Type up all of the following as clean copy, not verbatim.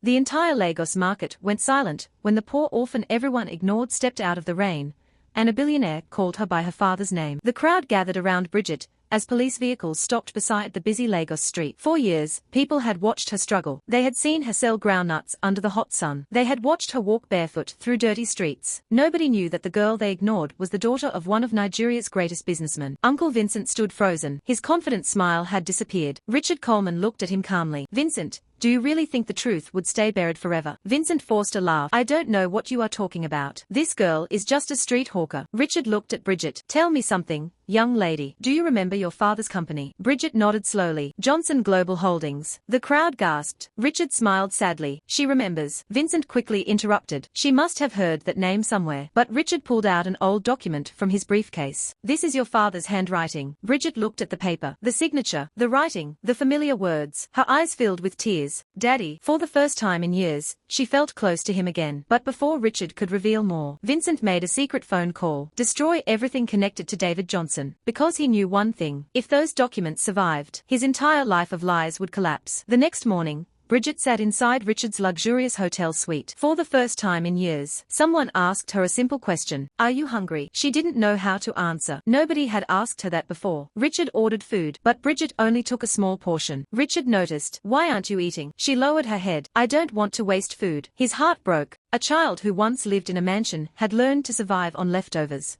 The entire Lagos market went silent when the poor orphan everyone ignored stepped out of the rain, and a billionaire called her by her father's name. The crowd gathered around Bridget as police vehicles stopped beside the busy Lagos street. For years, people had watched her struggle. They had seen her sell groundnuts under the hot sun. They had watched her walk barefoot through dirty streets. Nobody knew that the girl they ignored was the daughter of one of Nigeria's greatest businessmen. Uncle Vincent stood frozen. His confident smile had disappeared. Richard Coleman looked at him calmly. "Vincent, do you really think the truth would stay buried forever?" Vincent forced a laugh. "I don't know what you are talking about. This girl is just a street hawker." Richard looked at Bridget. "Tell me something, young lady. Do you remember your father's company?" Bridget nodded slowly. "Johnson Global Holdings." The crowd gasped. Richard smiled sadly. "She remembers." Vincent quickly interrupted. "She must have heard that name somewhere." But Richard pulled out an old document from his briefcase. "This is your father's handwriting." Bridget looked at the paper. The signature, the writing, the familiar words. Her eyes filled with tears. "Daddy." For the first time in years, she felt close to him again. But before Richard could reveal more, Vincent made a secret phone call. Destroy everything connected to David Johnson. Because he knew one thing: if those documents survived, his entire life of lies would collapse. The next morning, Bridget sat inside Richard's luxurious hotel suite. For the first time in years, someone asked her a simple question: "Are you hungry?" She didn't know how to answer. Nobody had asked her that before. Richard ordered food, but Bridget only took a small portion. Richard noticed. "Why aren't you eating?" She lowered her head. "I don't want to waste food." His heart broke. A child who once lived in a mansion had learned to survive on leftovers.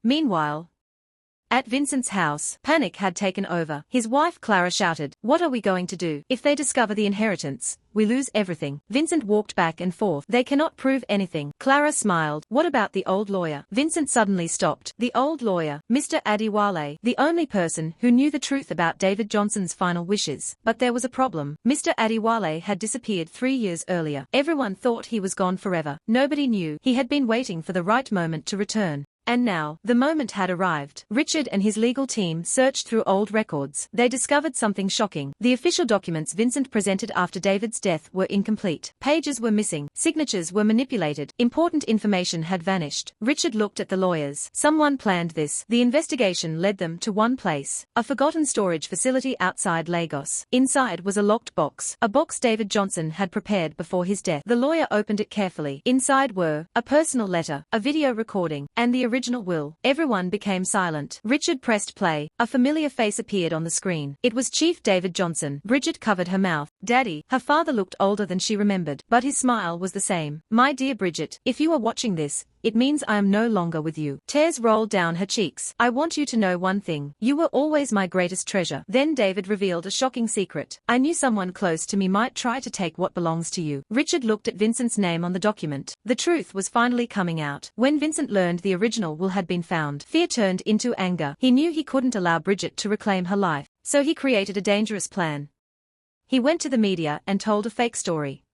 Meanwhile, at Vincent's house, panic had taken over. His wife Clara shouted, "What are we going to do? If they discover the inheritance, we lose everything." Vincent walked back and forth. "They cannot prove anything." Clara smiled. "What about the old lawyer?" Vincent suddenly stopped. The old lawyer, Mr. Adiwale, the only person who knew the truth about David Johnson's final wishes. But there was a problem. Mr. Adiwale had disappeared 3 years earlier. Everyone thought he was gone forever. Nobody knew he had been waiting for the right moment to return. And now, the moment had arrived. Richard and his legal team searched through old records. They discovered something shocking. The official documents Vincent presented after David's death were incomplete. Pages were missing. Signatures were manipulated. Important information had vanished. Richard looked at the lawyers. Someone planned this. The investigation led them to one place: a forgotten storage facility outside Lagos. Inside was a locked box. A box David Johnson had prepared before his death. The lawyer opened it carefully. Inside were a personal letter, a video recording, and the original will. Everyone became silent. Richard pressed play. A familiar face appeared on the screen. It was Chief David Johnson. Bridget covered her mouth. "Daddy." Her father looked older than she remembered, but his smile was the same. "My dear Bridget, if you are watching this, it means I am no longer with you." Tears rolled down her cheeks. "I want you to know one thing. You were always my greatest treasure." Then David revealed a shocking secret. "I knew someone close to me might try to take what belongs to you." Richard looked at Vincent's name on the document. The truth was finally coming out. When Vincent learned the original will had been found, fear turned into anger. He knew he couldn't allow Bridget to reclaim her life, so he created a dangerous plan. He went to the media and told a fake story.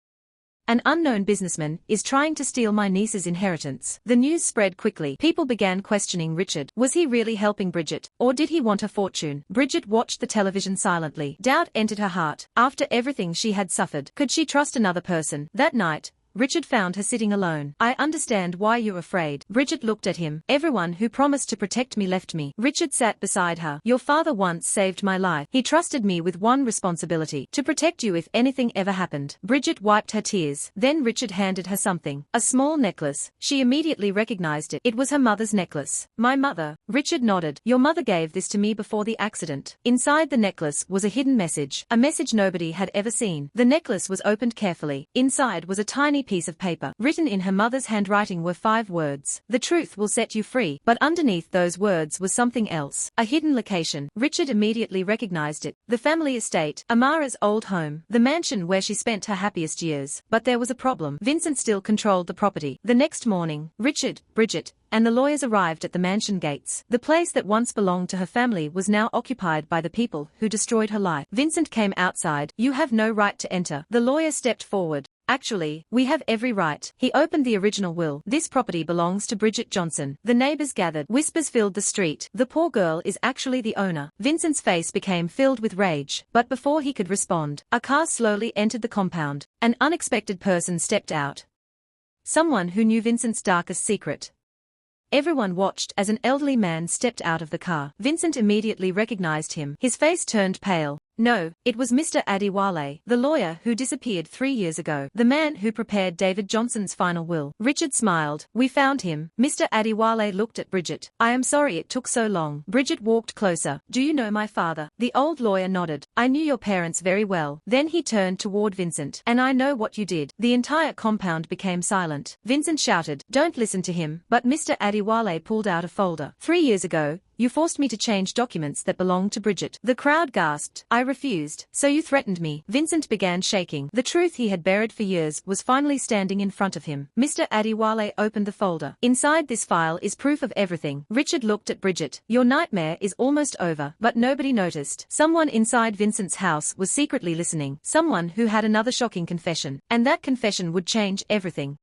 "An unknown businessman is trying to steal my niece's inheritance." The news spread quickly. People began questioning Richard. Was he really helping Bridget, or did he want her fortune? Bridget watched the television silently. Doubt entered her heart. After everything she had suffered, could she trust another person? That night, Richard found her sitting alone. "I understand why you're afraid." Bridget looked at him. "Everyone who promised to protect me left me." Richard sat beside her. "Your father once saved my life. He trusted me with one responsibility: to protect you if anything ever happened." Bridget wiped her tears. Then Richard handed her something. A small necklace. She immediately recognized it. It was her mother's necklace. "My mother." Richard nodded. "Your mother gave this to me before the accident." Inside the necklace was a hidden message. A message nobody had ever seen. The necklace was opened carefully. Inside was a tiny piece of paper. Written in her mother's handwriting were 5 words. "The truth will set you free." But underneath those words was something else. A hidden location. Richard immediately recognized it. The family estate. Amara's old home. The mansion where she spent her happiest years. But there was a problem. Vincent still controlled the property. The next morning, Richard, Bridget, and the lawyers arrived at the mansion gates. The place that once belonged to her family was now occupied by the people who destroyed her life. Vincent came outside. "You have no right to enter." The lawyer stepped forward. "Actually, we have every right." He opened the original will. "This property belongs to Bridget Johnson." The neighbors gathered. Whispers filled the street. "The poor girl is actually the owner." Vincent's face became filled with rage. But before he could respond, a car slowly entered the compound. An unexpected person stepped out. Someone who knew Vincent's darkest secret. Everyone watched as an elderly man stepped out of the car. Vincent immediately recognized him. His face turned pale. No, it was Mr. Adewale, the lawyer who disappeared 3 years ago. The man who prepared David Johnson's final will. Richard smiled. We found him. Mr. Adewale looked at Bridget. I am sorry it took so long. Bridget walked closer. Do you know my father? The old lawyer nodded. I knew your parents very well. Then he turned toward Vincent. And I know what you did. The entire compound became silent. Vincent shouted, don't listen to him. But Mr. Adewale pulled out a folder. 3 years ago, you forced me to change documents that belonged to Bridget. The crowd gasped. I refused. So you threatened me. Vincent began shaking. The truth he had buried for years was finally standing in front of him. Mr. Adewale opened the folder. Inside this file is proof of everything. Richard looked at Bridget. Your nightmare is almost over. But nobody noticed. Someone inside Vincent's house was secretly listening. Someone who had another shocking confession. And that confession would change everything.